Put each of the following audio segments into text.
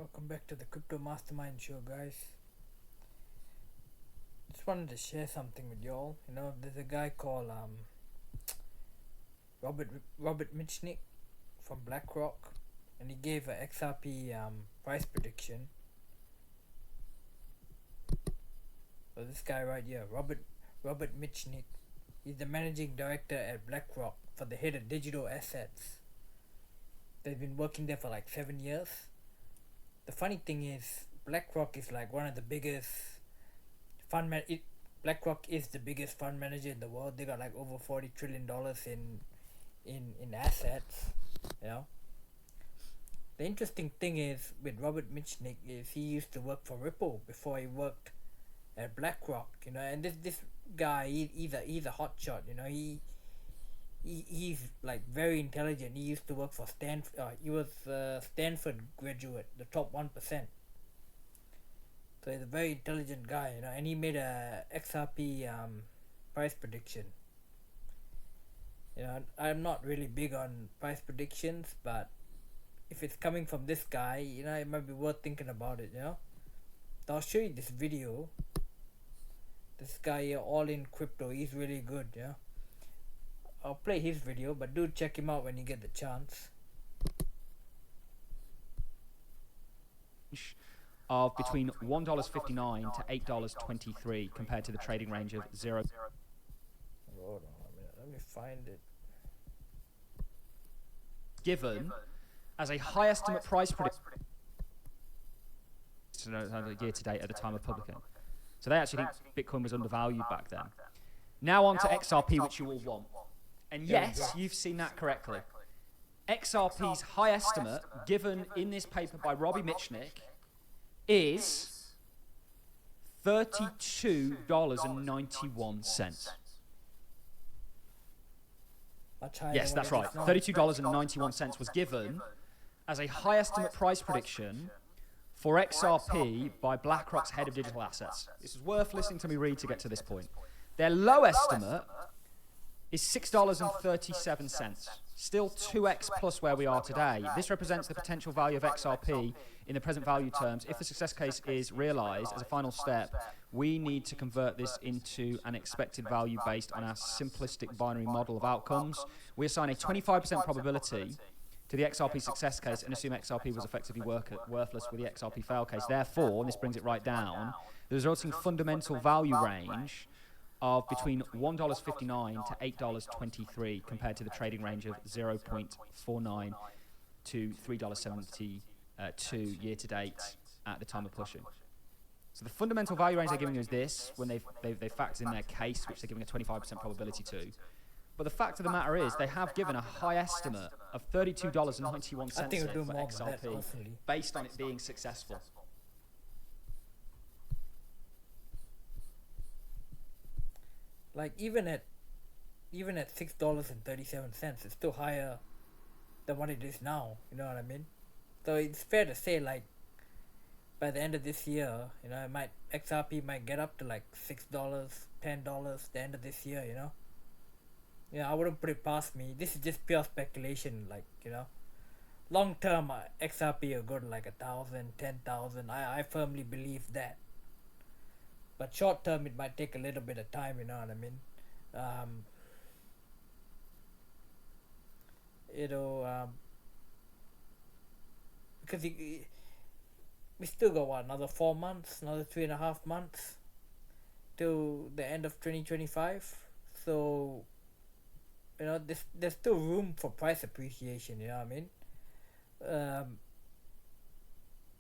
Welcome back to the Crypto Mastermind Show, guys. Just wanted to share something with y'all. There's a guy called Robert Mitchnick from BlackRock, and he gave a XRP price prediction. So this guy right here, Robert Mitchnick, he's the managing director at BlackRock for the head of digital assets. They've been working there for like 7 years. The funny thing is, BlackRock is like one of the biggest BlackRock is the biggest fund manager in the world. They got like over $40 trillion in assets. The interesting thing is with Robert Mitchnick is he used to work for Ripple before he worked at BlackRock. And this guy, he's a hotshot. He's like very intelligent. He used to work for Stanford. He was a Stanford graduate, the top 1%. So he's a very intelligent guy, and he made a XRP price prediction. I'm not really big on price predictions, but if it's coming from this guy, it might be worth thinking about it. So I'll show you this video. This guy here, All In Crypto, he's really good. I'll play his video, but do check him out when you get the chance. Of between $1.59 to $8.23 compared to the trading range of 0. Hold on a minute, let me find it. Given as a high estimate price prediction year to date at the time of publication. So they actually think Bitcoin was undervalued back then. Now on to XRP, which you all want. And yes, you've seen that correctly. XRP's high estimate, given in this paper by Robbie Mitchnick, is $32.91. Yes, that's right. $32.91 was given as a high estimate price prediction for XRP by BlackRock's head of digital assets. This is worth listening to me read to get to this point. Their low estimate is $6.37, still 2x plus where we are today. This represents the potential value of XRP in the present value terms. If the success case is realized as a final step, we need to convert this into an expected value based on our simplistic binary model of outcomes. We assign a 25% probability to the XRP success case and assume XRP was effectively worthless with the XRP fail case. Therefore, and this brings it right down, the resulting fundamental value range of between $1.59 to $8.23 compared to the trading range of 0.49 to $3.72 year to date at the time of pushing. So the fundamental value range they're giving you is this, when they've factored in their case, which they're giving a 25% probability to. But the fact of the matter is they have given a high estimate of $32.91 for XRP based on it being successful. Like even at $6.37, it's still higher than what it is now. You know what I mean? So it's fair to say, like, by the end of this year, XRP might get up to like $6, $10 the end of this year. I wouldn't put it past me. This is just pure speculation. Like, long term, XRP will go to like 1,000, 10,000. I firmly believe that. But short term, it might take a little bit of time, you know what I mean? Because we still got another 4 months, another 3.5 months till the end of 2025. So, there's still room for price appreciation, you know what I mean?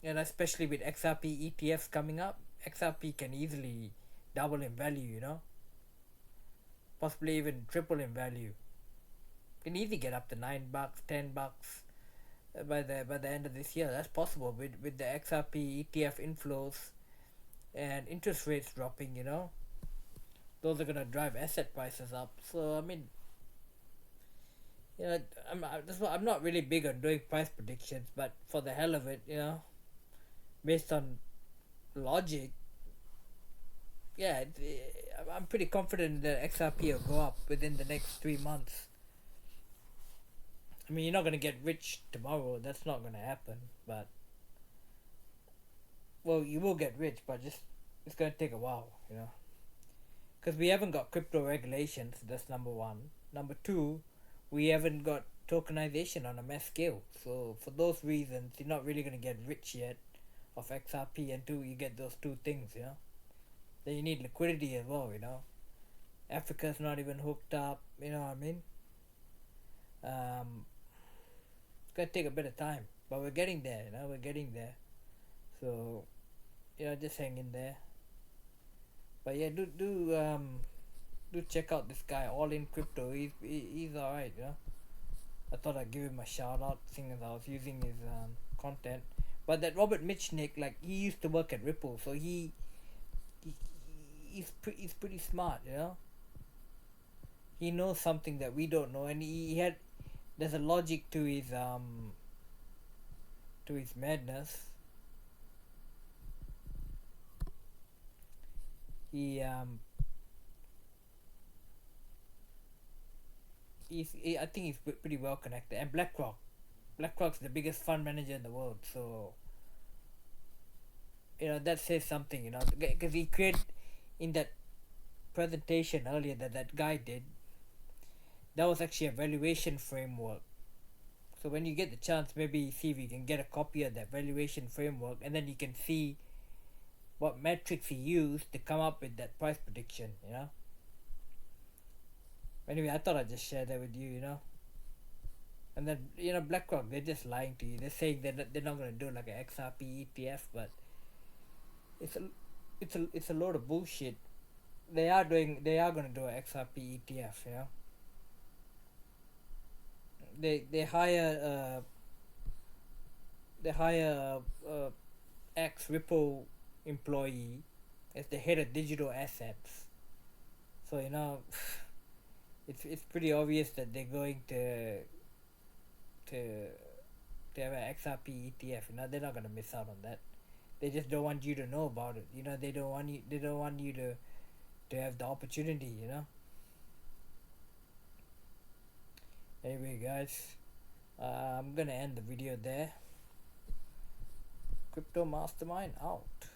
And especially with XRP ETFs coming up, XRP can easily double in value, possibly even triple in value. Can easily get up to $9, $10 by the end of this year. That's possible with the XRP ETF inflows and interest rates dropping. Those are gonna drive asset prices up. So I'm not really big on doing price predictions, but for the hell of it, based on logic, I'm pretty confident that XRP will go up within the next 3 months. You're not gonna get rich tomorrow. That's not gonna happen. But well, you will get rich, but just it's gonna take a while, you know, because we haven't got crypto regulations. That's number one. Number two, we haven't got tokenization on a mass scale. So for those reasons, you're not really gonna get rich yet of XRP until you get those two things, you know. Then you need liquidity as well, you know. Africa's not even hooked up, you know what I mean? It's gonna take a bit of time, but we're getting there, you know. We're getting there. So, you know, just hang in there. But yeah, do check out this guy, All In Crypto. He's alright, you know. I thought I'd give him a shout out, seeing as I was using his content. But that Robert Mitchnick, like, he used to work at Ripple, so he's pretty smart, you know. He knows something that we don't know, and there's a logic to his madness. I think he's pretty well connected. And BlackRock's the biggest fund manager in the world, so you know that says something, you know, because he created in that presentation earlier that guy did. That was actually a valuation framework. So when you get the chance, maybe see if you can get a copy of that valuation framework, and then you can see what metrics he used to come up with that price prediction, you know. Anyway, I thought I'd just share that with you, you know. And then, you know, BlackRock, they're just lying to you. They're saying they're not going to do like an XRP ETF, but it's a load of bullshit. They are going to do an XRP ETF, you know. They hire ex Ripple employee as the head of digital assets. So you know, it's pretty obvious that they're going to have an XRP ETF. You know, they're not gonna miss out on that. They just don't want you to know about it. You know, they don't want you to have the opportunity. You know. Anyway, guys, I'm gonna end the video there. Crypto Mastermind out.